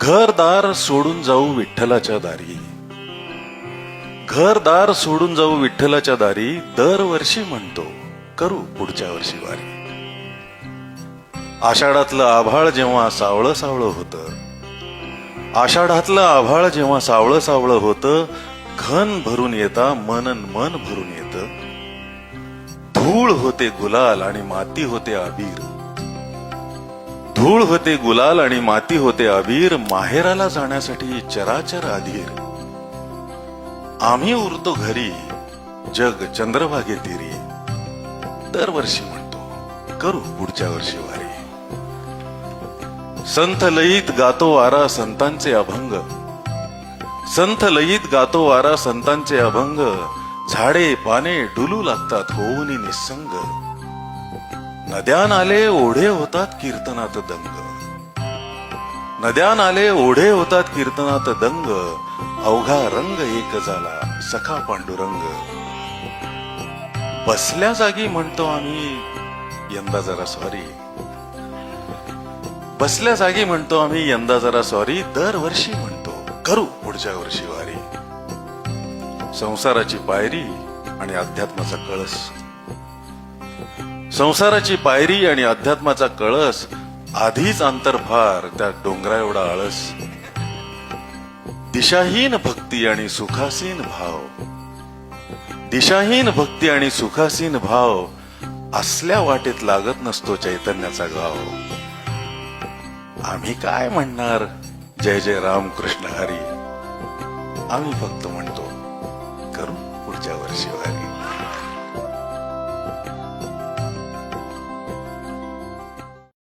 घरदार सोडून जाऊ विठ्ठलाच्या दारी, घरदार सोडून जाऊ विठ्ठलाच्या दारी, दरवर्षी म्हणतो करू पुढच्या वर्षी वारी. आषाढातलं आभाळ जेव्हा सावळं सावळं होतं, आषाढातलं आभाळ जेव्हा सावळं सावळं होतं, घन भरून येता मनन मन भरून येतं. धूळ होते गुलाल आणि माती होते अबीर, धूळ होते गुलाल आणि माती होते अबीर. माहेराला जाण्यासाठी चराचर अधीर. आम्ही उरतो घरी जग चंद्रभागे तिरी, दरवर्षी म्हणतो करू पुढच्या वर्षी वारी. संथ लयीत गातो वारा संतांचे अभंग, संथ लयीत गातो वारा संतांचे अभंग. झाडे पाने डुलू लागतात होऊन निसंग. नद्यान आले ओढे होतात कीर्तनात दंग, नद्यान आले ओढे होतात कीर्तनात दंग. अवघा रंग एक झाला सखा पांडुरंग. बसल्या जागी म्हणतो आम्ही यंदा जरा सॉरी, बसल्या जागी म्हणतो आम्ही यंदा जरा सॉरी. दरवर्षी म्हणतो करू पुढच्या वर्षी वारी. संसाराची पायरी आणि अध्यात्माचा कळस, संसाराची पायरी आणि अध्यात्माचा कळस. आधीच अंतर फार त्या डोंगरा एवढा आळस. दिशाहीन भक्ती आणि सुखासीन भाव, दिशाहीन भक्ती आणि सुखासीन भाव. असल्या वाटेत लागत नसतो चैतन्याचा गाव. आम्ही काय म्हणणार जय जय राम कृष्ण हरी. आम्ही फक्त म्हणतो करू पुढच्या वर्षी वारी.